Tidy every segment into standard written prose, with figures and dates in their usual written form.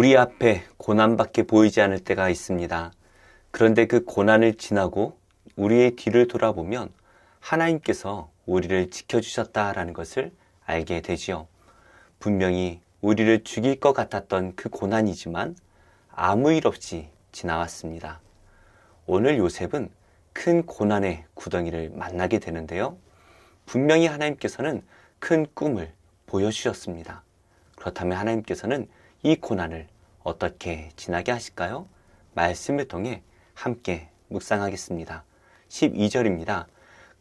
우리 앞에 고난밖에 보이지 않을 때가 있습니다. 그런데 그 고난을 지나고 우리의 뒤를 돌아보면 하나님께서 우리를 지켜주셨다라는 것을 알게 되지요. 분명히 우리를 죽일 것 같았던 그 고난이지만 아무 일 없이 지나왔습니다. 오늘 요셉은 큰 고난의 구덩이를 만나게 되는데요. 분명히 하나님께서는 큰 꿈을 보여주셨습니다. 그렇다면 하나님께서는 이 고난을 어떻게 지나게 하실까요? 말씀을 통해 함께 묵상하겠습니다. 12절입니다.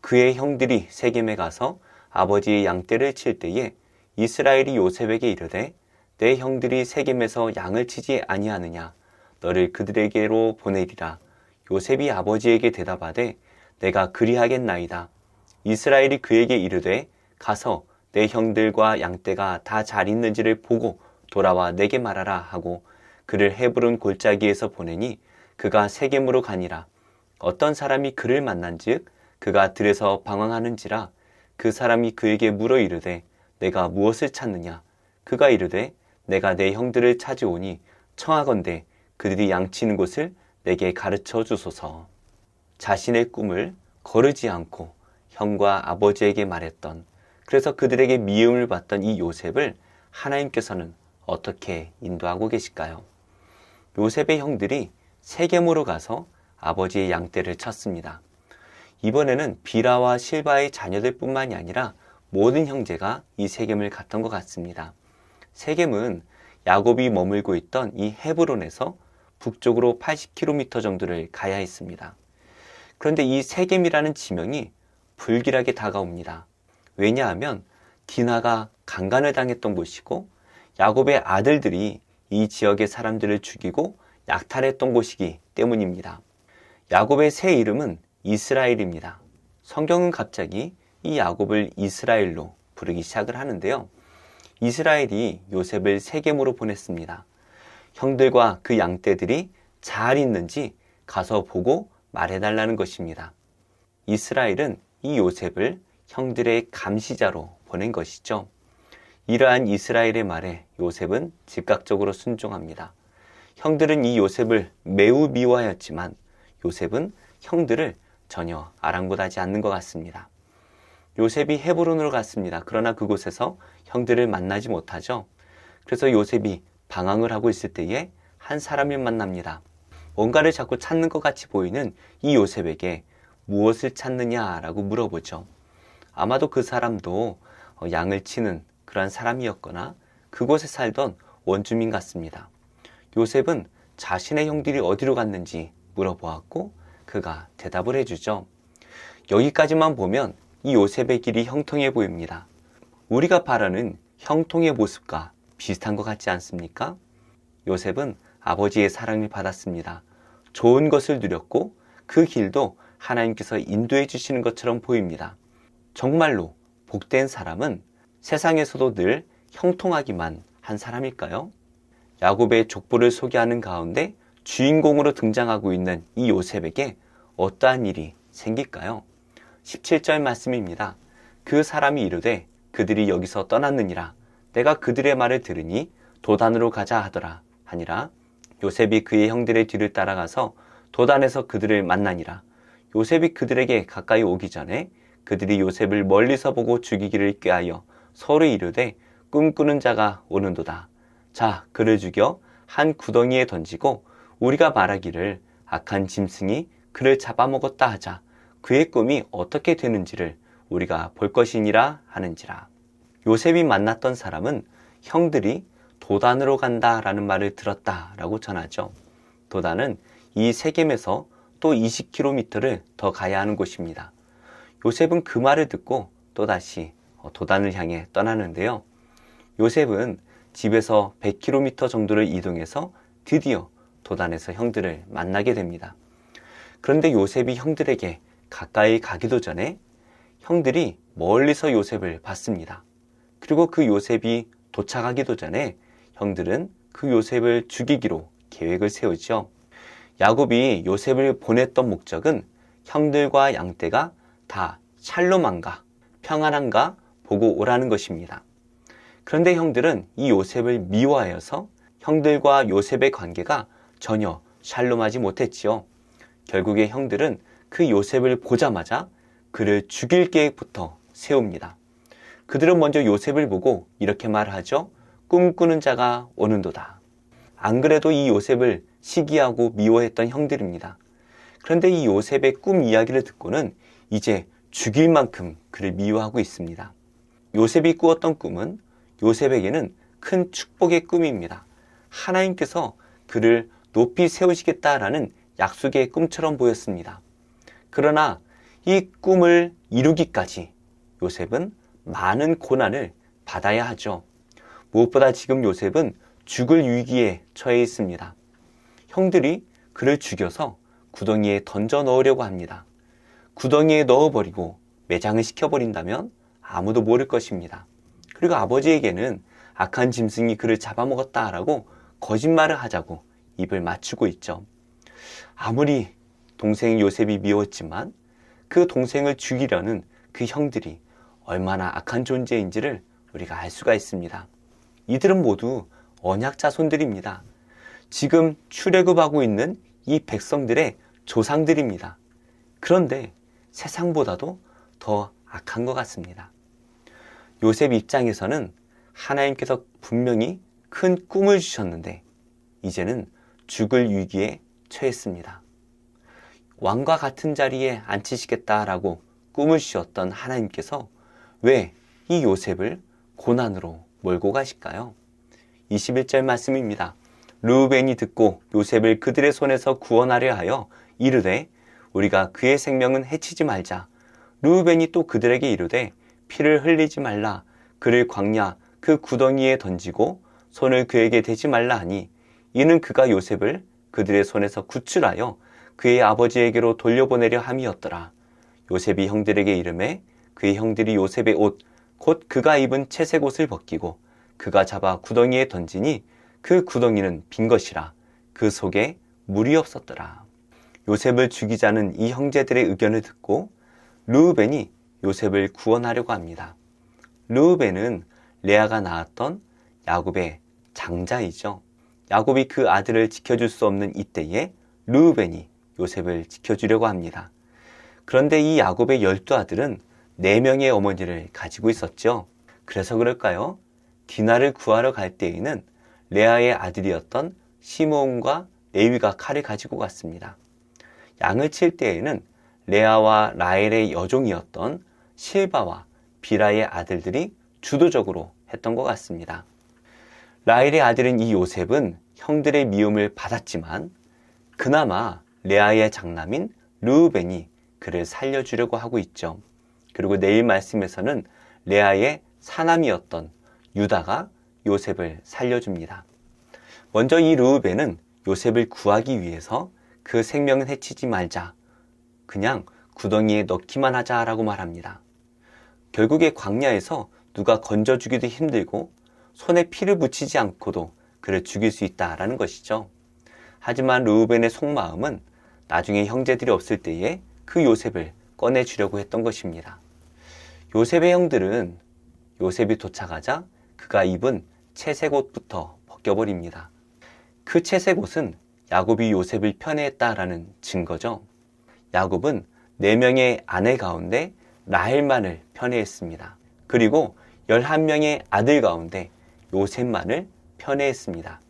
그의 형들이 세겜에 가서 아버지의 양떼를 칠 때에 이스라엘이 요셉에게 이르되 내 형들이 세겜에서 양을 치지 아니하느냐 너를 그들에게로 보내리라. 요셉이 아버지에게 대답하되 내가 그리하겠나이다. 이스라엘이 그에게 이르되 가서 내 형들과 양떼가 다 잘 있는지를 보고 돌아와 내게 말하라 하고 그를 헤브론 골짜기에서 보내니 그가 세겜으로 가니라. 어떤 사람이 그를 만난즉 그가 들에서 방황하는지라. 그 사람이 그에게 물어 이르되 내가 무엇을 찾느냐. 그가 이르되 내가 내 형들을 찾으오니 청하건대 그들이 양치는 곳을 내게 가르쳐 주소서. 자신의 꿈을 거르지 않고 형과 아버지에게 말했던, 그래서 그들에게 미움을 받던 이 요셉을 하나님께서는 어떻게 인도하고 계실까요? 요셉의 형들이 세겜으로 가서 아버지의 양떼를 쳤습니다. 이번에는 비라와 실바의 자녀들 뿐만이 아니라 모든 형제가 이 세겜을 갔던 것 같습니다. 세겜은 야곱이 머물고 있던 이 헤브론에서 북쪽으로 80km 정도를 가야 했습니다. 그런데 이 세겜이라는 지명이 불길하게 다가옵니다. 왜냐하면 디나가 강간을 당했던 곳이고 야곱의 아들들이 이 지역의 사람들을 죽이고 약탈했던 곳이기 때문입니다. 야곱의 새 이름은 이스라엘입니다. 성경은 갑자기 이 야곱을 이스라엘로 부르기 시작을 하는데요. 이스라엘이 요셉을 세겜으로 보냈습니다. 형들과 그 양떼들이 잘 있는지 가서 보고 말해달라는 것입니다. 이스라엘은 이 요셉을 형들의 감시자로 보낸 것이죠. 이러한 이스라엘의 말에 요셉은 즉각적으로 순종합니다. 형들은 이 요셉을 매우 미워하였지만 요셉은 형들을 전혀 아랑곳하지 않는 것 같습니다. 요셉이 헤브론으로 갔습니다. 그러나 그곳에서 형들을 만나지 못하죠. 그래서 요셉이 방황을 하고 있을 때에 한 사람을 만납니다. 뭔가를 자꾸 찾는 것 같이 보이는 이 요셉에게 무엇을 찾느냐라고 물어보죠. 아마도 그 사람도 양을 치는 그러한 사람이었거나 그곳에 살던 원주민 같습니다. 요셉은 자신의 형들이 어디로 갔는지 물어보았고 그가 대답을 해주죠. 여기까지만 보면 이 요셉의 길이 형통해 보입니다. 우리가 바라는 형통의 모습과 비슷한 것 같지 않습니까? 요셉은 아버지의 사랑을 받았습니다. 좋은 것을 누렸고 그 길도 하나님께서 인도해 주시는 것처럼 보입니다. 정말로 복된 사람은 세상에서도 늘 형통하기만 한 사람일까요? 야곱의 족보를 소개하는 가운데 주인공으로 등장하고 있는 이 요셉에게 어떠한 일이 생길까요? 17절 말씀입니다. 그 사람이 이르되 그들이 여기서 떠났느니라. 내가 그들의 말을 들으니 도단으로 가자 하더라 하니라. 요셉이 그의 형들의 뒤를 따라가서 도단에서 그들을 만나니라. 요셉이 그들에게 가까이 오기 전에 그들이 요셉을 멀리서 보고 죽이기를 꾀하여 서로 이르되 꿈꾸는 자가 오는도다. 자, 그를 죽여 한 구덩이에 던지고 우리가 말하기를 악한 짐승이 그를 잡아먹었다 하자. 그의 꿈이 어떻게 되는지를 우리가 볼 것이니라 하는지라. 요셉이 만났던 사람은 형들이 도단으로 간다라는 말을 들었다라고 전하죠. 도단은 이 세겜에서 또 20km를 더 가야 하는 곳입니다. 요셉은 그 말을 듣고 또다시 도단을 향해 떠나는데요. 요셉은 집에서 100km 정도를 이동해서 드디어 도단에서 형들을 만나게 됩니다. 그런데 요셉이 형들에게 가까이 가기도 전에 형들이 멀리서 요셉을 봤습니다. 그리고 그 요셉이 도착하기도 전에 형들은 그 요셉을 죽이기로 계획을 세우죠. 야곱이 요셉을 보냈던 목적은 형들과 양떼가 다 샬롬한가 평안한가 보고 오라는 것입니다. 그런데 형들은 이 요셉을 미워하여서 형들과 요셉의 관계가 전혀 샬롬하지 못했지요. 결국에 형들은 그 요셉을 보자마자 그를 죽일 계획부터 세웁니다. 그들은 먼저 요셉을 보고 이렇게 말하죠. 꿈꾸는 자가 오는도다. 안 그래도 이 요셉을 시기하고 미워했던 형들입니다. 그런데 이 요셉의 꿈 이야기를 듣고는 이제 죽일 만큼 그를 미워하고 있습니다. 요셉이 꾸었던 꿈은 요셉에게는 큰 축복의 꿈입니다. 하나님께서 그를 높이 세우시겠다라는 약속의 꿈처럼 보였습니다. 그러나 이 꿈을 이루기까지 요셉은 많은 고난을 받아야 하죠. 무엇보다 지금 요셉은 죽을 위기에 처해 있습니다. 형들이 그를 죽여서 구덩이에 던져 넣으려고 합니다. 구덩이에 넣어버리고 매장을 시켜버린다면 아무도 모를 것입니다. 그리고 아버지에게는 악한 짐승이 그를 잡아먹었다라고 거짓말을 하자고 입을 맞추고 있죠. 아무리 동생 요셉이 미웠지만 그 동생을 죽이려는 그 형들이 얼마나 악한 존재인지를 우리가 알 수가 있습니다. 이들은 모두 언약 자손들입니다. 지금 출애굽하고 있는 이 백성들의 조상들입니다. 그런데 세상보다도 더 악한 것 같습니다. 요셉 입장에서는 하나님께서 분명히 큰 꿈을 주셨는데 이제는 죽을 위기에 처했습니다. 왕과 같은 자리에 앉히시겠다라고 꿈을 주셨던 하나님께서 왜 이 요셉을 고난으로 몰고 가실까요? 21절 말씀입니다. 르우벤이 듣고 요셉을 그들의 손에서 구원하려 하여 이르되 우리가 그의 생명은 해치지 말자. 르우벤이 또 그들에게 이르되 피를 흘리지 말라. 그를 광야 그 구덩이에 던지고 손을 그에게 대지 말라 하니 이는 그가 요셉을 그들의 손에서 구출하여 그의 아버지에게로 돌려보내려 함이었더라. 요셉이 형들에게 이르매 그의 형들이 요셉의 옷 곧 그가 입은 채색 옷을 벗기고 그가 잡아 구덩이에 던지니 그 구덩이는 빈 것이라. 그 속에 물이 없었더라. 요셉을 죽이자는 이 형제들의 의견을 듣고 르우벤이 요셉을 구원하려고 합니다. 르우벤은 레아가 낳았던 야곱의 장자이죠. 야곱이 그 아들을 지켜줄 수 없는 이때에 르우벤이 요셉을 지켜주려고 합니다. 그런데 이 야곱의 12아들은 4명의 어머니를 가지고 있었죠. 그래서 그럴까요? 디나를 구하러 갈 때에는 레아의 아들이었던 시므온과 레위가 칼을 가지고 갔습니다. 양을 칠 때에는 레아와 라헬의 여종이었던 실바와 비라의 아들들이 주도적으로 했던 것 같습니다. 라헬의 아들인 이 요셉은 형들의 미움을 받았지만 그나마 레아의 장남인 르우벤이 그를 살려주려고 하고 있죠. 그리고 내일 말씀에서는 레아의 사남이었던 유다가 요셉을 살려줍니다. 먼저 이 르우벤은 요셉을 구하기 위해서 그 생명은 해치지 말자. 그냥 구덩이에 넣기만 하자라고 말합니다. 결국에 광야에서 누가 건져주기도 힘들고 손에 피를 묻히지 않고도 그를 죽일 수 있다라는 것이죠. 하지만 르우벤의 속마음은 나중에 형제들이 없을 때에 그 요셉을 꺼내주려고 했던 것입니다. 요셉의 형들은 요셉이 도착하자 그가 입은 채색 옷부터 벗겨버립니다. 그 채색 옷은 야곱이 요셉을 편애했다라는 증거죠. 야곱은 4명의 아내 가운데 라헬만을 편애했습니다. 그리고 11명의 아들 가운데 요셉만을 편애했습니다.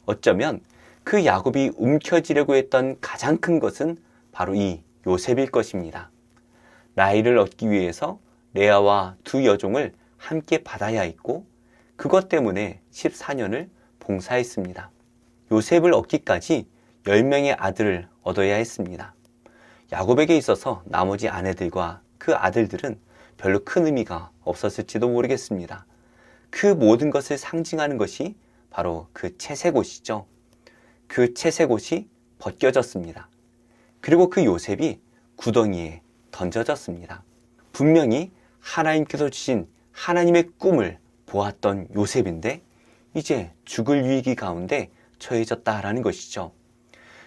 어쩌면 그 야곱이 움켜쥐려고 했던 가장 큰 것은 바로 이 요셉일 것입니다. 라헬을 얻기 위해서 레아와 2 여종을 함께 받아야 했고 그것 때문에 14년을 봉사했습니다. 요셉을 얻기까지 10명의 아들을 얻어야 했습니다. 야곱에게 있어서 나머지 아내들과 그 아들들은 별로 큰 의미가 없었을지도 모르겠습니다. 그 모든 것을 상징하는 것이 바로 그 채색 옷이죠. 그 채색 옷이 벗겨졌습니다. 그리고 그 요셉이 구덩이에 던져졌습니다. 분명히 하나님께서 주신 하나님의 꿈을 보았던 요셉인데 이제 죽을 위기 가운데 처해졌다라는 것이죠.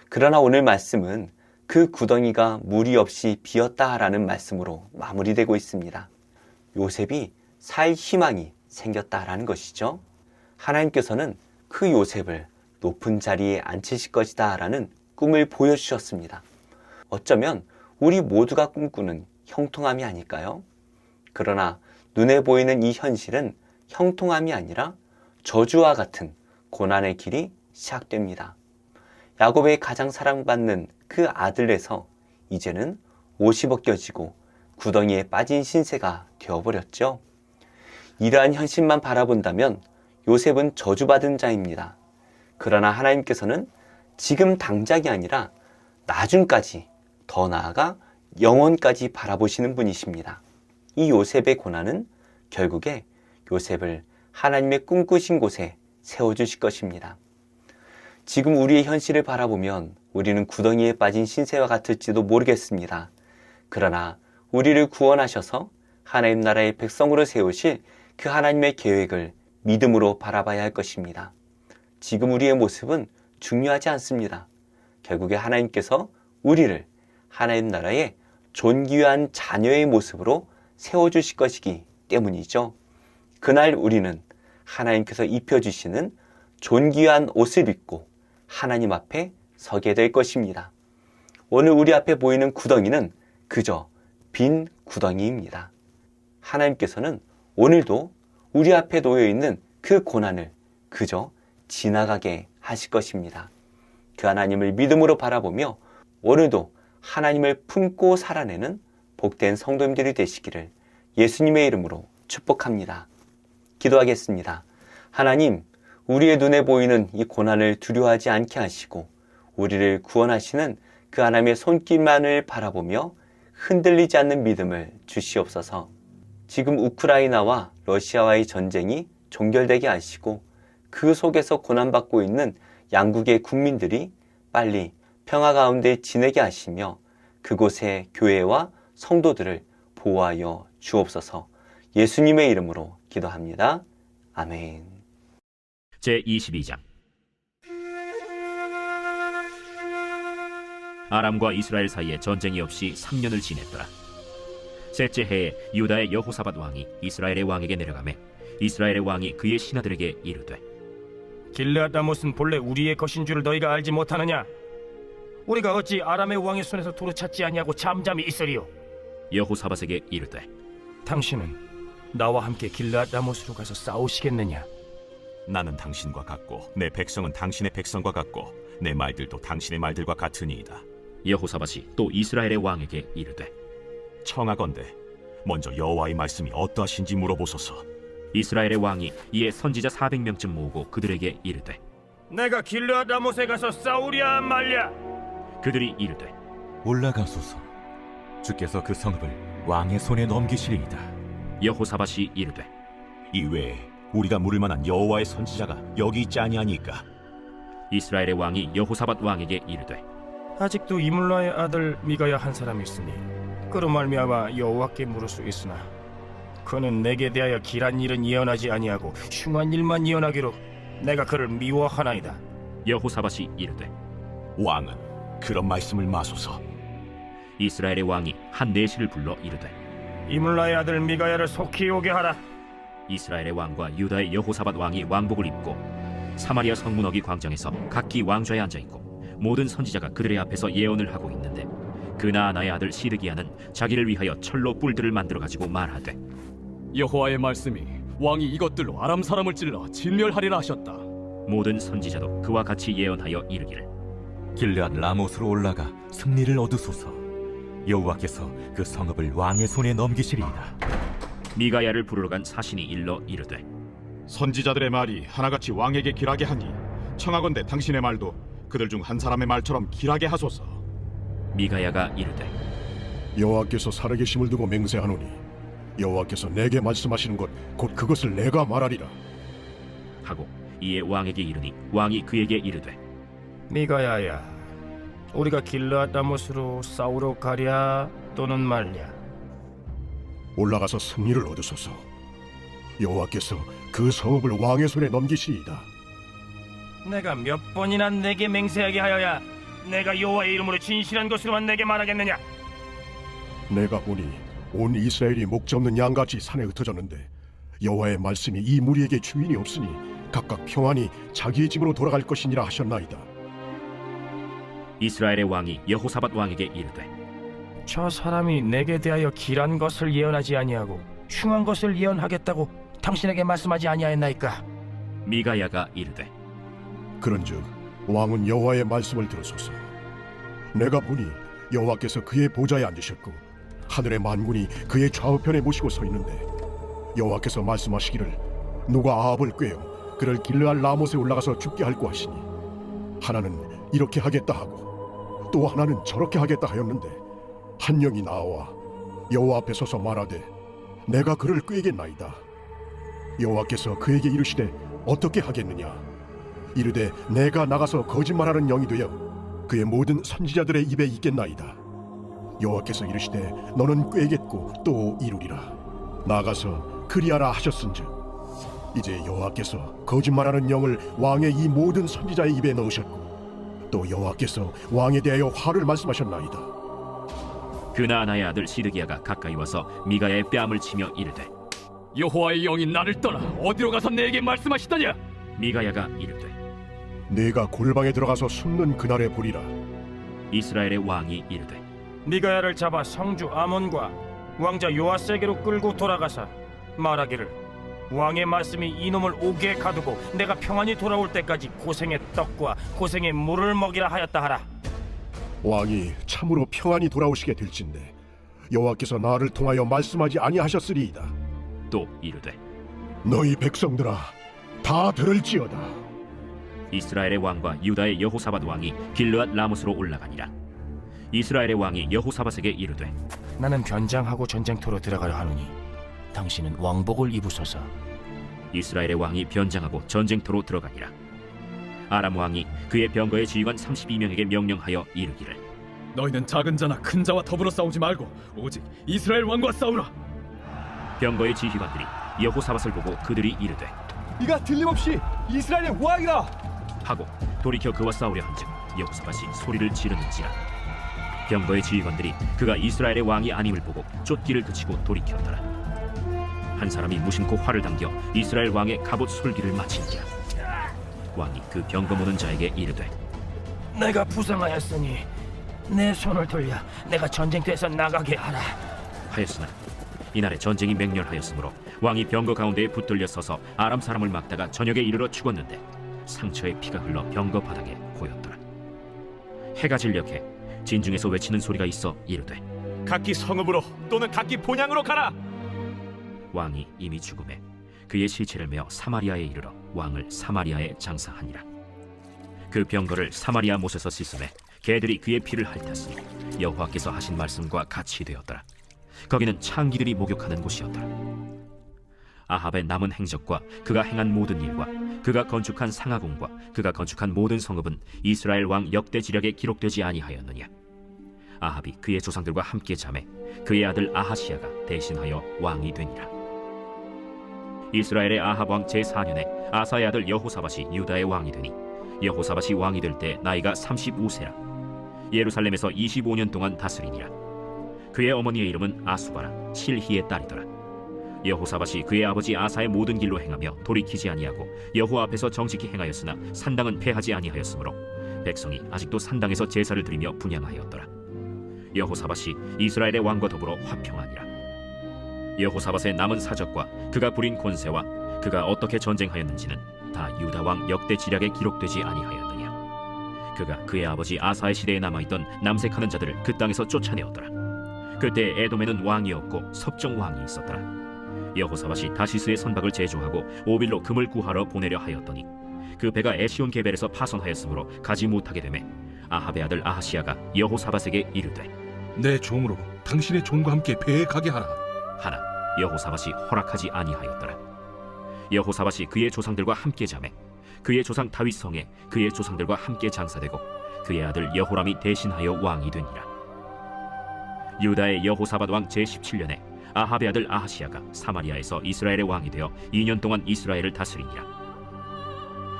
그러나 오늘 말씀은 그 구덩이가 물이 없이 비었다라는 말씀으로 마무리되고 있습니다. 요셉이 살 희망이 생겼다라는 것이죠. 하나님께서는 그 요셉을 높은 자리에 앉히실 것이다 라는 꿈을 보여주셨습니다. 어쩌면 우리 모두가 꿈꾸는 형통함이 아닐까요? 그러나 눈에 보이는 이 현실은 형통함이 아니라 저주와 같은 고난의 길이 시작됩니다. 야곱의 가장 사랑받는 그 아들에서 이제는 옷이 벗겨지고 구덩이에 빠진 신세가 되어버렸죠. 이러한 현실만 바라본다면 요셉은 저주받은 자입니다. 그러나 하나님께서는 지금 당장이 아니라 나중까지, 더 나아가 영원까지 바라보시는 분이십니다. 이 요셉의 고난은 결국에 요셉을 하나님의 꿈꾸신 곳에 세워주실 것입니다. 지금 우리의 현실을 바라보면 우리는 구덩이에 빠진 신세와 같을지도 모르겠습니다. 그러나 우리를 구원하셔서 하나님 나라의 백성으로 세우실 그 하나님의 계획을 믿음으로 바라봐야 할 것입니다. 지금 우리의 모습은 중요하지 않습니다. 결국에 하나님께서 우리를 하나님 나라의 존귀한 자녀의 모습으로 세워주실 것이기 때문이죠. 그날 우리는 하나님께서 입혀주시는 존귀한 옷을 입고 하나님 앞에 서게 될 것입니다. 오늘 우리 앞에 보이는 구덩이는 그저 빈 구덩이입니다. 하나님께서는 오늘도 우리 앞에 놓여있는 그 고난을 그저 지나가게 하실 것입니다. 그 하나님을 믿음으로 바라보며 오늘도 하나님을 품고 살아내는 복된 성도님들이 되시기를 예수님의 이름으로 축복합니다. 기도하겠습니다. 하나님, 우리의 눈에 보이는 이 고난을 두려워하지 않게 하시고 우리를 구원하시는 그 하나님의 손길만을 바라보며 흔들리지 않는 믿음을 주시옵소서. 지금 우크라이나와 러시아와의 전쟁이 종결되게 하시고 그 속에서 고난받고 있는 양국의 국민들이 빨리 평화 가운데 지내게 하시며 그곳의 교회와 성도들을 보호하여 주옵소서. 예수님의 이름으로 기도합니다. 아멘. 제22장 아람과 이스라엘 사이에 전쟁이 없이 3년을 지냈더라. 셋째 해에 유다의 여호사밧 왕이 이스라엘의 왕에게 내려가매 이스라엘의 왕이 그의 신하들에게 이르되 길르앗 라못은 본래 우리의 것인 줄을 너희가 알지 못하느냐? 우리가 어찌 아람의 왕의 손에서 도로 찾지 아니하고 잠잠히 있으리요? 여호사밧에게 이르되 당신은 나와 함께 길르앗 라못으로 가서 싸우시겠느냐? 나는 당신과 같고 내 백성은 당신의 백성과 같고 내 말들도 당신의 말들과 같으니이다. 여호사밧이 또 이스라엘의 왕에게 이르되 청하건대 먼저 여호와의 말씀이 어떠하신지 물어보소서. 이스라엘의 왕이 이에 선지자 400명쯤 모으고 그들에게 이르되 내가 길르앗 라못에 가서 싸우랴 말랴? 그들이 이르되 올라가소서. 주께서 그 성읍을 왕의 손에 넘기시리이다. 여호사밧이 이르되 이외에 우리가 물을 만한 여호와의 선지자가 여기 있지 아니하니까? 이스라엘의 왕이 여호사밧 왕에게 이르되 아직도 이물라의 아들 미가야 한 사람이 있으니 그로 말미암아 여호와께 물을 수 있으나 그는 내게 대하여 길한 일은 예언하지 아니하고 흉한 일만 예언하기로 내가 그를 미워하나이다. 여호사밧이 이르되 왕은 그런 말씀을 마소서. 이스라엘의 왕이 한 내시를 불러 이르되 이물라의 아들 미가야를 속히 오게 하라. 이스라엘의 왕과 유다의 여호사밧 왕이 왕복을 입고 사마리아 성문어기 광장에서 각기 왕좌에 앉아있고 모든 선지자가 그들의 앞에서 예언을 하고 있는데 그나아나의 아들 시드기야는 자기를 위하여 철로 뿔들을 만들어가지고 말하되 여호와의 말씀이 왕이 이것들로 아람 사람을 찔러 진멸하리라 하셨다. 모든 선지자도 그와 같이 예언하여 이르기를 길르앗 라못으로 올라가 승리를 얻으소서. 여호와께서 그 성읍을 왕의 손에 넘기시리이다. 미가야를 부르러 간 사신이 일러 이르되 선지자들의 말이 하나같이 왕에게 길하게 하니 청하건대 당신의 말도 그들 중 한 사람의 말처럼 길하게 하소서. 미가야가 이르되 여호와께서 살아계심을 두고 맹세하노니 여호와께서 내게 말씀하시는 것 곧 그것을 내가 말하리라 하고 이에 왕에게 이르니 왕이 그에게 이르되 미가야야, 우리가 길르앗 라못으로 싸우러 가랴 또는 말랴? 올라가서 승리를 얻으소서. 여호와께서 그 성읍을 왕의 손에 넘기시리이다. 내가 몇 번이나 내게 맹세하게 하여야 내가 여호와의 이름으로 진실한 것으로만 내게 말하겠느냐? 내가 보니 온 이스라엘이 목자 없는 양같이 산에 흩어졌는데 여호와의 말씀이 이 무리에게 주인이 없으니 각각 평안히 자기의 집으로 돌아갈 것이니라 하셨나이다. 이스라엘의 왕이 여호사밧 왕에게 이르되 저 사람이 내게 대하여 길한 것을 예언하지 아니하고 흉한 것을 예언하겠다고 당신에게 말씀하지 아니하였나이까? 미가야가 이르되 그런즉 왕은 여호와의 말씀을 들으소서. 내가 보니 여호와께서 그의 보좌에 앉으셨고 하늘의 만군이 그의 좌우편에 모시고 서 있는데 여호와께서 말씀하시기를 누가 아합을 꾀어 그를 길르알 라못에 올라가서 죽게 할고 하시니 하나는 이렇게 하겠다 하고 또 하나는 저렇게 하겠다 하였는데 한 영이 나와 여호와 앞에 서서 말하되 내가 그를 꾀겠나이다. 여호와께서 그에게 이르시되 어떻게 하겠느냐? 이르되 내가 나가서 거짓말하는 영이 되어 그의 모든 선지자들의 입에 있겠나이다. 여호와께서 이르시되 너는 꾀겠고 또 이루리라. 나가서 그리하라 하셨은즉 이제 여호와께서 거짓말하는 영을 왕의 이 모든 선지자의 입에 넣으셨고 또 여호와께서 왕에 대하여 화를 말씀하셨나이다. 그나아나의 아들 시드기야가 가까이 와서 미가야의 뺨을 치며 이르되 여호와의 영이 나를 떠나 어디로 가서 내게 말씀하시더냐? 미가야가 이르되 내가 골방에 들어가서 숨는 그날에 보리라. 이스라엘의 왕이 이르되 미가야를 잡아 성주 아몬과 왕자 요아스에게로 끌고 돌아가사 말하기를 왕의 말씀이 이놈을 옥에 가두고 내가 평안히 돌아올 때까지 고생의 떡과 고생의 물을 먹이라 하였다 하라. 왕이 참으로 평안히 돌아오시게 될진데 여호와께서 나를 통하여 말씀하지 아니하셨으리이다. 또 이르되 너희 백성들아 다 들을지어다. 이스라엘의 왕과 유다의 여호사밧 왕이 길르앗 라못으로 올라가니라. 이스라엘의 왕이 여호사밧에게 이르되 나는 변장하고 전쟁터로 들어가려 하노니 당신은 왕복을 입으소서. 이스라엘의 왕이 변장하고 전쟁터로 들어가니라. 아람 왕이 그의 병거의 지휘관 32명에게 명령하여 이르기를 너희는 작은 자나 큰 자와 더불어 싸우지 말고 오직 이스라엘 왕과 싸우라. 병거의 지휘관들이 여호사밧을 보고 그들이 이르되 이가 틀림없이 이스라엘의 왕이라 하고 돌이켜 그와 싸우려 한즉 여호사밧이 소리를 지르는지라. 병거의 지휘관들이 그가 이스라엘의 왕이 아님을 보고 쫓기를 그치고 돌이켰더라. 한 사람이 무심코 활을 당겨 이스라엘 왕의 갑옷 솔기를 마친지라. 왕이 그 병거 모는 자에게 이르되 내가 부상하였으니 내 손을 돌려 내가 전쟁터에서 나가게 하라 하였으나 이날에 전쟁이 맹렬하였으므로 왕이 병거 가운데에 붙들려 서서 아람 사람을 막다가 저녁에 이르러 죽었는데 상처에 피가 흘러 병거 바닥에 고였더라. 해가 진녘에 진중에서 외치는 소리가 있어 이르되 각기 성읍으로 또는 각기 본향으로 가라. 왕이 이미 죽음에 그의 시체를 메어 사마리아에 이르러 왕을 사마리아에 장사하니라. 그 병거를 사마리아 못에서 씻음에 개들이 그의 피를 핥았으니 여호와께서 하신 말씀과 같이 되었더라. 거기는 창기들이 목욕하는 곳이었더라. 아합의 남은 행적과 그가 행한 모든 일과 그가 건축한 상하궁과 그가 건축한 모든 성읍은 이스라엘 왕 역대 지략에 기록되지 아니하였느냐. 아합이 그의 조상들과 함께 잠에 그의 아들 아하시야가 대신하여 왕이 되니라. 이스라엘의 아합 왕 제4년에 아사의 아들 여호사밧이 유다의 왕이 되니 여호사밧이 왕이 될 때 나이가 35세라. 예루살렘에서 25년 동안 다스리니라. 그의 어머니의 이름은 아수바라 실히의 딸이더라. 여호사밧이 그의 아버지 아사의 모든 길로 행하며 돌이키지 아니하고 여호와 앞에서 정직히 행하였으나 산당은 패하지 아니하였으므로 백성이 아직도 산당에서 제사를 드리며 분향하였더라. 여호사밧이 이스라엘의 왕과 더불어 화평하니라. 여호사밧의 남은 사적과 그가 부린 권세와 그가 어떻게 전쟁하였는지는 다 유다 왕 역대 지략에 기록되지 아니하였느냐. 그가 그의 아버지 아사의 시대에 남아있던 남색하는 자들을 그 땅에서 쫓아내었더라. 그때 에돔에는 왕이 없고 섭정 왕이 있었더라. 여호사밧이 다시스의 선박을 제조하고 오빌로 금을 구하러 보내려 하였더니 그 배가 에시온 게벨에서 파손하였으므로 가지 못하게 되매 아합의 아들 아하시야가 여호사밧에게 이르되 내 종으로 당신의 종과 함께 배에 가게 하라 하나 여호사밧이 허락하지 아니하였더라. 여호사밧이 그의 조상들과 함께 자매 그의 조상 다윗 성에 그의 조상들과 함께 장사되고 그의 아들 여호람이 대신하여 왕이 되니라. 유다의 여호사밧 왕 제17년에 아합의 아들 아하시야가 사마리아에서 이스라엘의 왕이 되어 2년 동안 이스라엘을 다스리니라.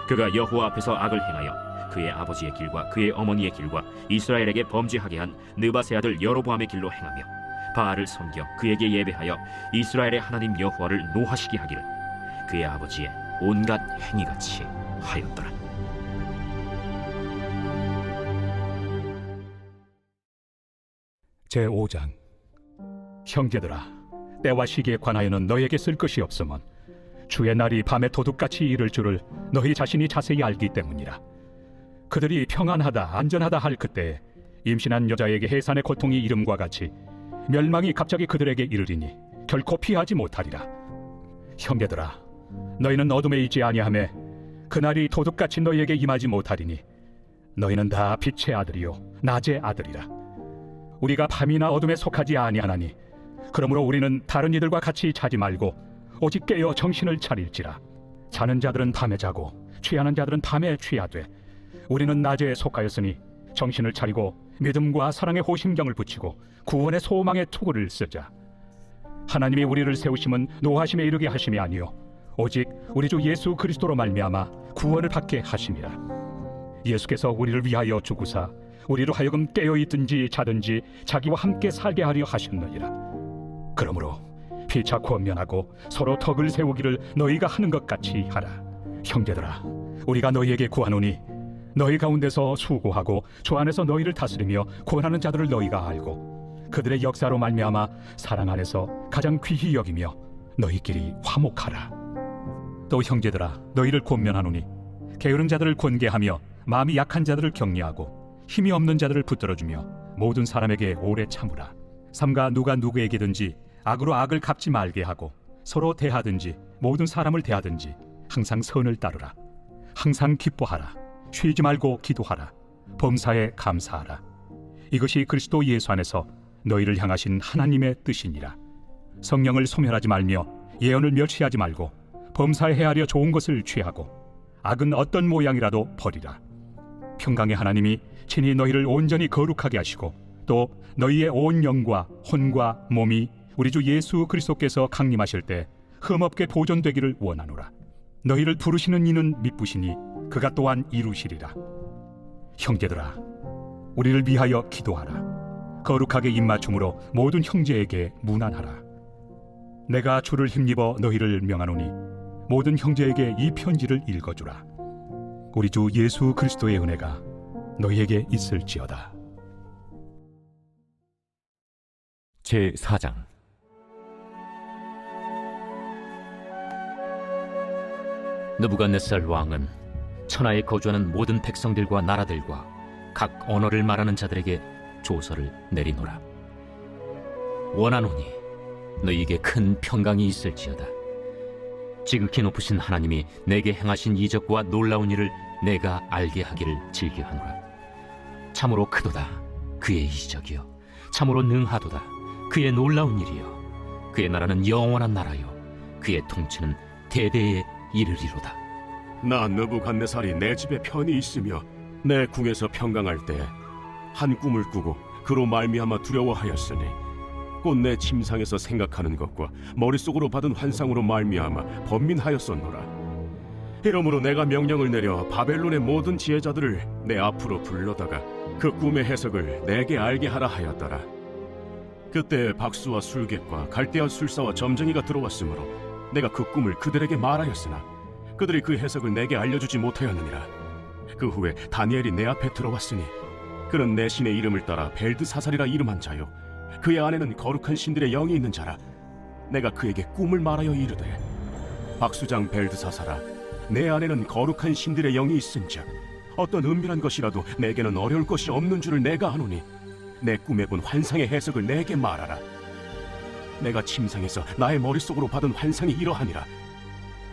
그가 여호와 앞에서 악을 행하여 그의 아버지의 길과 그의 어머니의 길과 이스라엘에게 범죄하게 한 느밧의 아들 여로보암의 길로 행하며 바알을 섬겨 그에게 예배하여 이스라엘의 하나님 여호와를 노하시게 하기를 그의 아버지의 온갖 행위같이 하였더라. 제5장. 형제들아, 때와 시기에 관하여는 너에게 쓸 것이 없으면 주의 날이 밤에 도둑같이 이를 줄을 너희 자신이 자세히 알기 때문이라. 그들이 평안하다 안전하다 할 그때에 임신한 여자에게 해산의 고통이 이름과 같이 멸망이 갑자기 그들에게 이르리니 결코 피하지 못하리라. 형제들아, 너희는 어둠에 있지 아니하매 그날이 도둑같이 너희에게 임하지 못하리니 너희는 다 빛의 아들이요 낮의 아들이라. 우리가 밤이나 어둠에 속하지 아니하나니 그러므로 우리는 다른 이들과 같이 자지 말고 오직 깨어 정신을 차릴지라. 자는 자들은 밤에 자고 취하는 자들은 밤에 취하되 우리는 낮에 속하였으니 정신을 차리고 믿음과 사랑의 호심경을 붙이고 구원의 소망의 투구를 쓰자. 하나님이 우리를 세우심은 노하심에 이르게 하심이 아니요 오직 우리 주 예수 그리스도로 말미암아 구원을 받게 하심이라. 예수께서 우리를 위하여 죽으사 우리로 하여금 깨어있든지 자든지 자기와 함께 살게 하려 하셨느니라. 그러므로 피차 권면하고 서로 덕을 세우기를 너희가 하는 것 같이 하라. 형제들아, 우리가 너희에게 구하노니 너희 가운데서 수고하고 주 안에서 너희를 다스리며 권하는 자들을 너희가 알고 그들의 역사로 말미암아 사랑 안에서 가장 귀히 여기며 너희끼리 화목하라. 또 형제들아, 너희를 권면하노니 게으른 자들을 권계하며 마음이 약한 자들을 격려하고 힘이 없는 자들을 붙들어주며 모든 사람에게 오래 참으라. 삼가 누가 누구에게든지 악으로 악을 갚지 말게 하고 서로 대하든지 모든 사람을 대하든지 항상 선을 따르라. 항상 기뻐하라. 쉬지 말고 기도하라. 범사에 감사하라. 이것이 그리스도 예수 안에서 너희를 향하신 하나님의 뜻이니라. 성령을 소멸하지 말며 예언을 멸시하지 말고 범사에 헤아려 좋은 것을 취하고 악은 어떤 모양이라도 버리라. 평강의 하나님이 친히 너희를 온전히 거룩하게 하시고 또 너희의 온 영과 혼과 몸이 우리 주 예수 그리스도께서 강림하실 때 흠없게 보존되기를 원하노라. 너희를 부르시는 이는 미쁘시니 그가 또한 이루시리라. 형제들아, 우리를 위하여 기도하라. 거룩하게 입맞춤으로 모든 형제에게 문안하라. 내가 주를 힘입어 너희를 명하노니 모든 형제에게 이 편지를 읽어주라. 우리 주 예수 그리스도의 은혜가 너희에게 있을지어다. 제4장. 느부갓네살 왕은 천하에 거주하는 모든 백성들과 나라들과 각 언어를 말하는 자들에게 조서를 내리노라. 원하노니 너희에게 큰 평강이 있을지어다. 지극히 높으신 하나님이 내게 행하신 이적과 놀라운 일을 내가 알게 하기를 즐겨하노라. 참으로 크도다 그의 이적이요 참으로 능하도다 그의 놀라운 일이요 그의 나라는 영원한 나라요 그의 통치는 대대에 이르리로다. 나 느부갓네살이 내 집에 편히 있으며 내 궁에서 평강할 때 한 꿈을 꾸고 그로 말미암아 두려워하였으니 곧 내 침상에서 생각하는 것과 머릿속으로 받은 환상으로 말미암아 번민하였었노라. 이러므로 내가 명령을 내려 바벨론의 모든 지혜자들을 내 앞으로 불러다가 그 꿈의 해석을 내게 알게 하라 하였더라. 그때 박수와 술객과 갈대아 술사와 점쟁이가 들어왔으므로 내가 그 꿈을 그들에게 말하였으나 그들이 그 해석을 내게 알려주지 못하였느니라. 그 후에 다니엘이 내 앞에 들어왔으니 그는 내 신의 이름을 따라 벨드사살이라 이름한 자요 그의 안에는 거룩한 신들의 영이 있는 자라. 내가 그에게 꿈을 말하여 이르되 박수장 벨드사살아, 내 안에는 거룩한 신들의 영이 있은즉 어떤 은밀한 것이라도 내게는 어려울 것이 없는 줄을 내가 아노니 내 꿈에 본 환상의 해석을 내게 말하라. 내가 침상에서 나의 머릿속으로 받은 환상이 이러하니라.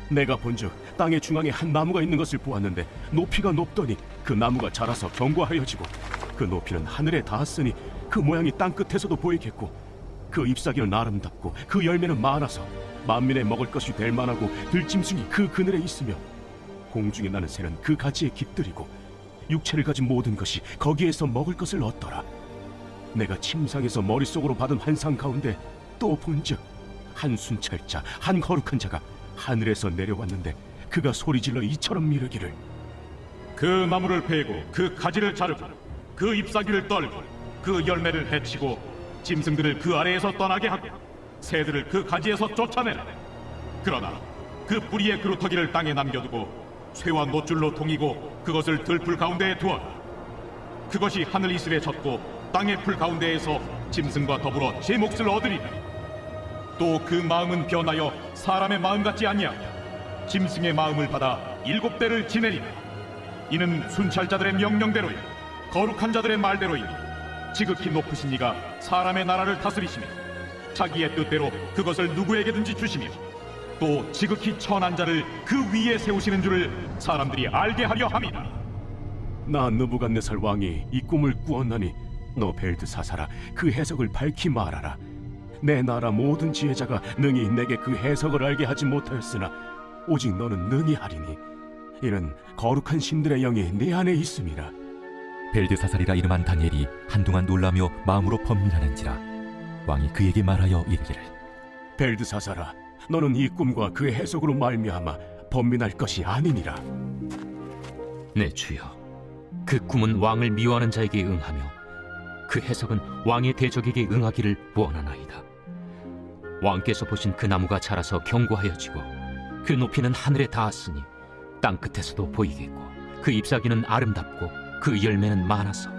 내가 본즉 땅의 중앙에 한 나무가 있는 것을 보았는데 높이가 높더니 그 나무가 자라서 견고하여지고 그 높이는 하늘에 닿았으니 그 모양이 땅끝에서도 보이겠고 그 잎사귀는 아름답고 그 열매는 많아서 만민의 먹을 것이 될 만하고 들짐승이 그 그늘에 있으며 공중에 나는 새는 그 가지에 깃들이고 육체를 가진 모든 것이 거기에서 먹을 것을 얻더라. 내가 침상에서 머릿속으로 받은 환상 가운데 또 본즉 한 순찰자 한 거룩한 자가 하늘에서 내려왔는데 그가 소리질러 이처럼 이르기를 그 나무를 베고 그 가지를 자르고 그 잎사귀를 떨고 그 열매를 해치고 짐승들을 그 아래에서 떠나게 하고 새들을 그 가지에서 쫓아내라. 그러나 그 뿌리의 그루터기를 땅에 남겨두고 쇠와 노줄로 동이고 그것을 들풀 가운데에 두어라. 그것이 하늘 이슬에 젖고 땅의 풀 가운데에서 짐승과 더불어 제 몫을 얻으리라. 또 그 마음은 변하여 사람의 마음 같지 아니하며 짐승의 마음을 받아 7대를 지내리라. 이는 순찰자들의 명령대로요 거룩한 자들의 말대로이니 지극히 높으신 이가 사람의 나라를 다스리시며 자기의 뜻대로 그것을 누구에게든지 주시며 또 지극히 천한 자를 그 위에 세우시는 줄을 사람들이 알게 하려 함이라. 나 느부갓네살 왕이 이 꿈을 꾸었나니 너 벨드사사라 그 해석을 밝히 말하라. 내 나라 모든 지혜자가 능히 내게 그 해석을 알게 하지 못하였으나 오직 너는 능히 하리니 이는 거룩한 신들의 영이 네 안에 있음이라. 벨드사살이라 이름한 다니엘이 한동안 놀라며 마음으로 번민하는지라 왕이 그에게 말하여 이르기를 벨드사사라 너는 이 꿈과 그 해석으로 말미암아 번민할 것이 아니니라. 내 주여, 그 꿈은 왕을 미워하는 자에게 응하며 그 해석은 왕의 대적에게 응하기를 원하나이다. 왕께서 보신 그 나무가 자라서 견고하여지고 그 높이는 하늘에 닿았으니 땅 끝에서도 보이겠고 그 잎사귀는 아름답고 그 열매는 많아서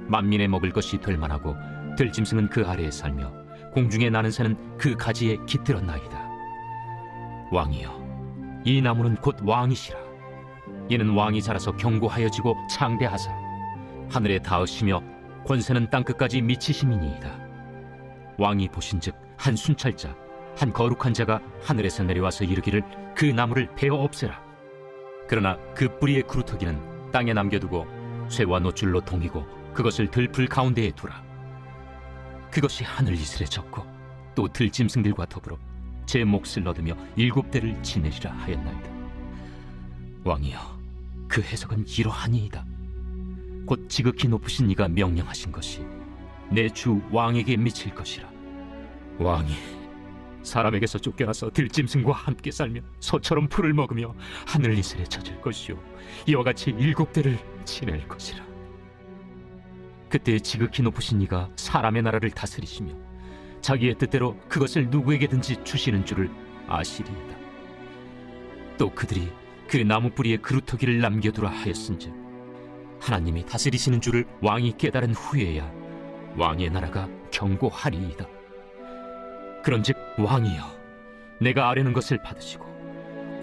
만민의 먹을 것이 될 만하고 들짐승은 그 아래에 살며 공중에 나는 새는 그 가지에 깃들었나이다. 왕이여, 이 나무는 곧 왕이시라. 이는 왕이 자라서 견고하여지고 창대하사 하늘에 닿으시며 권세는 땅끝까지 미치심이니이다. 왕이 보신즉 한 순찰자 한 거룩한 자가 하늘에서 내려와서 이르기를 그 나무를 베어 없애라. 그러나 그 뿌리의 그루터기는 땅에 남겨두고 쇠와 노줄로 동이고 그것을 들풀 가운데에 두라. 그것이 하늘 이슬에 젖고 또 들짐승들과 더불어 제 몫을 얻으며 7대를 지내리라 하였나이다. 왕이여, 그 해석은 이러하니이다. 곧 지극히 높으신 이가 명령하신 것이 내 주 왕에게 미칠 것이라. 왕이 사람에게서 쫓겨나서 들짐승과 함께 살며 소처럼 풀을 먹으며 하늘 이슬에 젖을 것이요 이와 같이 7대를 지낼 것이라. 그때 지극히 높으신 이가 사람의 나라를 다스리시며 자기의 뜻대로 그것을 누구에게든지 주시는 줄을 아시리이다. 또 그들이 그 나무 뿌리에 그루터기를 남겨두라 하였은즉 하나님이 다스리시는 줄을 왕이 깨달은 후에야 왕의 나라가 견고하리이다. 그런즉 왕이여, 내가 아뢰는 것을 받으시고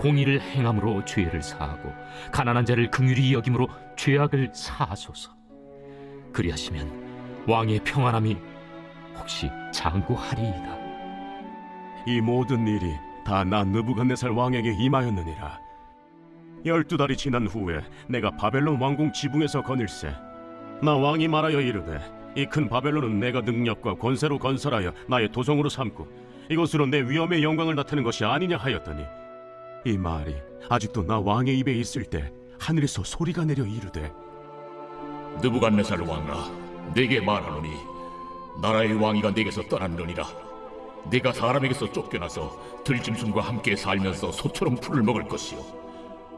공의를 행함으로 죄를 사하고 가난한 자를 긍휼히 여김으로 죄악을 사하소서. 그리하시면 왕의 평안함이 혹시 장구하리이다. 이 모든 일이 다 나 느부갓네살 왕에게 임하였느니라. 12달이 지난 후에 내가 바벨론 왕궁 지붕에서 거닐세 나 왕이 말하여 이르되 이 큰 바벨론은 내가 능력과 권세로 건설하여 나의 도성으로 삼고 이것으로 내 위엄의 영광을 나타내는 것이 아니냐 하였더니 이 말이 아직도 나 왕의 입에 있을 때 하늘에서 소리가 내려 이르되 느부갓네살 왕아, 내게 말하노니 나라의 왕위가 내게서 떠났느니라. 네가 사람에게서 쫓겨나서 들짐승과 함께 살면서 소처럼 풀을 먹을 것이요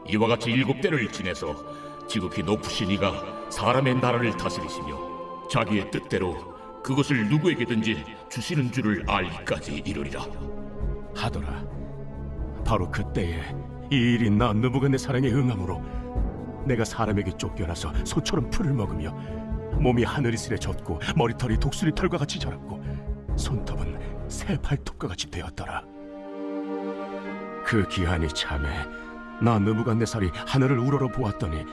이와 같이 7대를 지내서 지극히 높으신 이가 사람의 나라를 다스리시며 자기의 뜻대로 그것을 누구에게든지 주시는 줄을 알기까지 이르리라 하더라. 바로 그때에 이 일이 나 느부갓네살에게 응함으로 내가 사람에게 쫓겨나서 소처럼 풀을 먹으며 몸이 하늘이슬에 젖고 머리털이 독수리 털과 같이 자랐고 손톱은 새 발톱과 같이 되었더라. 그 기한이 참에 나 느부갓네살이 하늘을 우러러 보았더니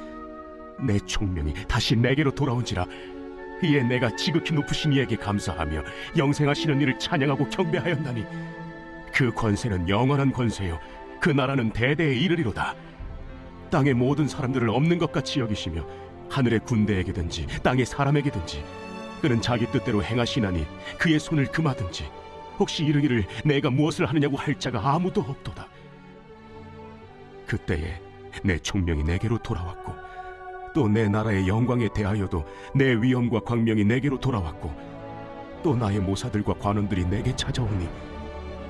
내 총명이 다시 내게로 돌아온지라. 이에 내가 지극히 높으신 이에게 감사하며 영생하시는 이를 찬양하고 경배하였나니 그 권세는 영원한 권세요 그 나라는 대대에 이르리로다. 땅의 모든 사람들을 없는 것 같이 여기시며 하늘의 군대에게든지 땅의 사람에게든지 그는 자기 뜻대로 행하시나니 그의 손을 금하든지 혹시 이르기를 내가 무엇을 하느냐고 할 자가 아무도 없도다. 그때에 내 총명이 내게로 돌아왔고 또 내 나라의 영광에 대하여도 내 위엄과 광명이 내게로 돌아왔고 또 나의 모사들과 관원들이 내게 찾아오니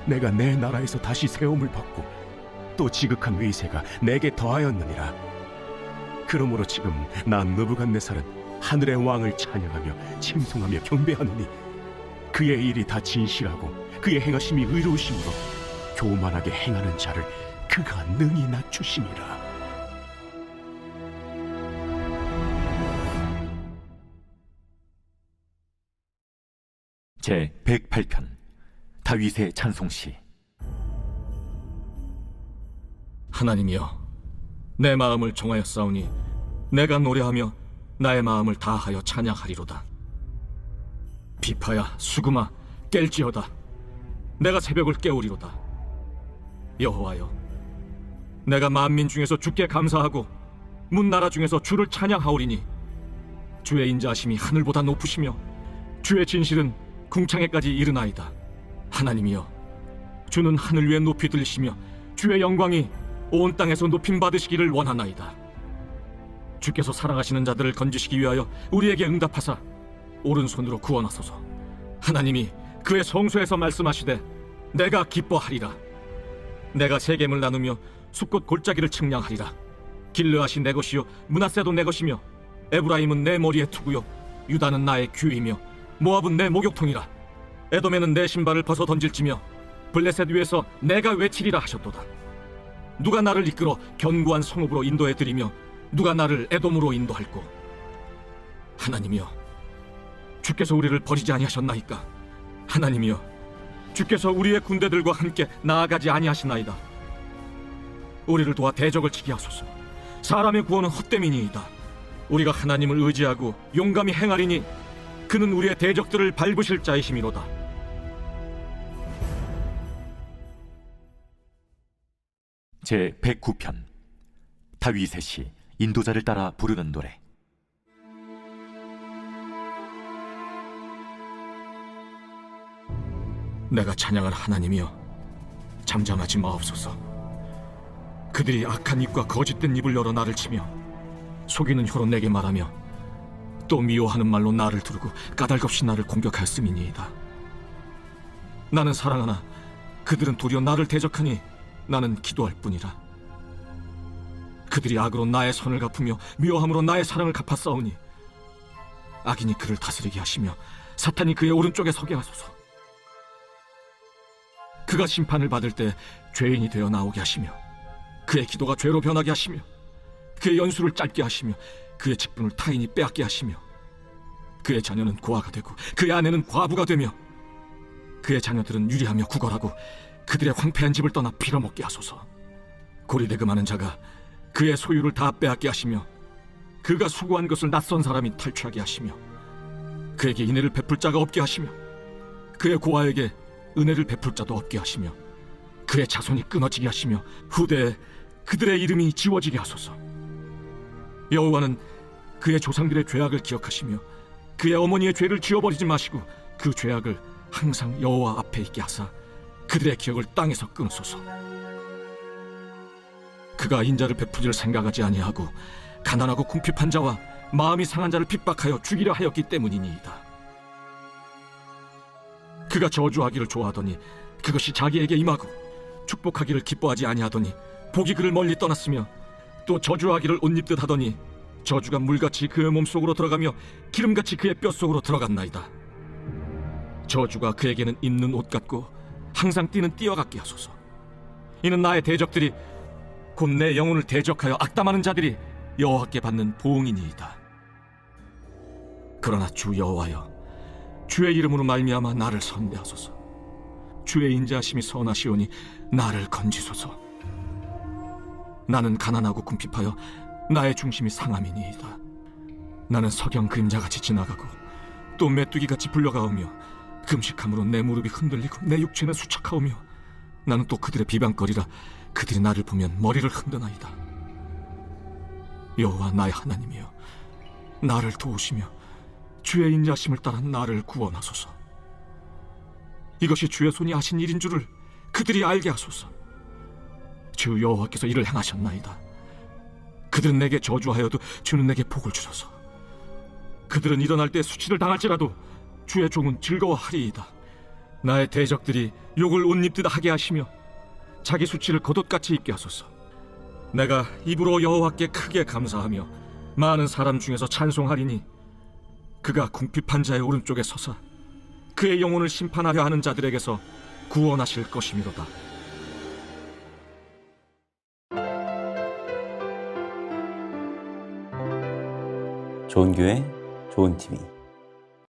내가 내 나라에서 다시 세움을 받고 또 지극한 위세가 내게 더하였느니라. 그러므로 지금 나 느부갓네살은 하늘의 왕을 찬양하며 칭송하며 경배하노니 그의 일이 다 진실하고 그의 행하심이 의로우심으로 교만하게 행하는 자를 그가 능히 낮추시니라. 제 108편 다윗의 찬송시. 하나님이여, 내 마음을 정하였사오니 내가 노래하며 나의 마음을 다하여 찬양하리로다. 비파야 수금아 깰지어다. 내가 새벽을 깨우리로다. 여호와여, 내가 만민 중에서 주께 감사하고 문나라 중에서 주를 찬양하오리니 주의 인자하심이 하늘보다 높으시며 주의 진실은 궁창에까지 이르나이다. 하나님이여, 주는 하늘 위에 높이 들리시며 주의 영광이 온 땅에서 높임 받으시기를 원하나이다. 주께서 사랑하시는 자들을 건지시기 위하여 우리에게 응답하사 오른손으로 구원하소서. 하나님이 그의 성소에서 말씀하시되 내가 기뻐하리라. 내가 세겜을 나누며 숲꽃 골짜기를 측량하리라. 길르앗이 내 것이요 므낫세도 내 것이며 에브라임은 내 머리에 투구요 유다는 나의 규이며 모압은 내 목욕통이라. 에돔에는 내 신발을 벗어 던질지며 블레셋 위에서 내가 외치리라 하셨도다. 누가 나를 이끌어 견고한 성읍으로 인도해 드리며 누가 나를 에돔으로 인도할꼬. 하나님이여, 주께서 우리를 버리지 아니하셨나이까. 하나님이여, 주께서 우리의 군대들과 함께 나아가지 아니하시나이다. 우리를 도와 대적을 치게 하소서. 사람의 구원은 헛됨이니이다. 우리가 하나님을 의지하고 용감히 행하리니 그는 우리의 대적들을 밟으실 자이심이로다. 제 109편 다윗의 시. 인도자를 따라 부르는 노래. 내가 찬양할 하나님이여, 잠잠하지 마옵소서. 그들이 악한 입과 거짓된 입을 열어 나를 치며 속이는 혀로 내게 말하며 또 미워하는 말로 나를 두르고 까닭없이 나를 공격하였음이니이다. 나는 사랑하나 그들은 도리어 나를 대적하니 나는 기도할 뿐이라. 그들이 악으로 나의 선을 갚으며 미워함으로 나의 사랑을 갚았사오니 악인이 그를 다스리게 하시며 사탄이 그의 오른쪽에 서게 하소서. 그가 심판을 받을 때 죄인이 되어 나오게 하시며 그의 기도가 죄로 변하게 하시며 그의 연수를 짧게 하시며 그의 직분을 타인이 빼앗게 하시며 그의 자녀는 고아가 되고 그의 아내는 과부가 되며 그의 자녀들은 유리하며 구걸하고 그들의 황폐한 집을 떠나 빌어먹게 하소서. 고리대금하는 자가 그의 소유를 다 빼앗게 하시며 그가 수고한 것을 낯선 사람이 탈취하게 하시며 그에게 인애를 베풀 자가 없게 하시며 그의 고아에게 은혜를 베풀 자도 없게 하시며 그의 자손이 끊어지게 하시며 후대에 그들의 이름이 지워지게 하소서. 여호와는 그의 조상들의 죄악을 기억하시며 그의 어머니의 죄를 지워버리지 마시고 그 죄악을 항상 여호와 앞에 있게 하사 그들의 기억을 땅에서 끊으소서. 그가 인자를 베푸기를 생각하지 아니하고 가난하고 궁핍한 자와 마음이 상한 자를 핍박하여 죽이려 하였기 때문이니이다. 그가 저주하기를 좋아하더니 그것이 자기에게 임하고 축복하기를 기뻐하지 아니하더니 복이 그를 멀리 떠났으며 또 저주하기를 옷 입듯 하더니 저주가 물같이 그의 몸속으로 들어가며 기름같이 그의 뼛속으로 들어갔나이다. 저주가 그에게는 입는 옷 같고 항상 뛰는 띠와 같게 하소서. 이는 나의 대적들이 곧 내 영혼을 대적하여 악담하는 자들이 여호와께 받는 보응이니이다. 그러나 주 여호와여, 주의 이름으로 말미암아 나를 선대하소서. 주의 인자하심이 선하시오니 나를 건지소서. 나는 가난하고 궁핍하여 나의 중심이 상함이니이다. 나는 석영 그림자같이 지나가고 또 메뚜기같이 불려가오며 금식함으로 내 무릎이 흔들리고 내 육체는 수척하오며 나는 또 그들의 비방거리라 그들이 나를 보면 머리를 흔드나이다. 여호와 나의 하나님이여, 나를 도우시며 주의 인자심을 따라 나를 구원하소서. 이것이 주의 손이 하신 일인 줄을 그들이 알게 하소서. 주 여호와께서 이를 행하셨나이다. 그들은 내게 저주하여도 주는 내게 복을 주소서. 그들은 일어날 때 수치를 당할지라도 주의 종은 즐거워하리이다. 나의 대적들이 욕을 옷 입듯 하게 하시며 자기 수치를 겉옷같이 입게 하소서. 내가 입으로 여호와께 크게 감사하며 많은 사람 중에서 찬송하리니 그가 궁핍한 자의 오른쪽에 서서 그의 영혼을 심판하려 하는 자들에게서 구원하실 것이미로다. 좋은 교회, 좋은 TV.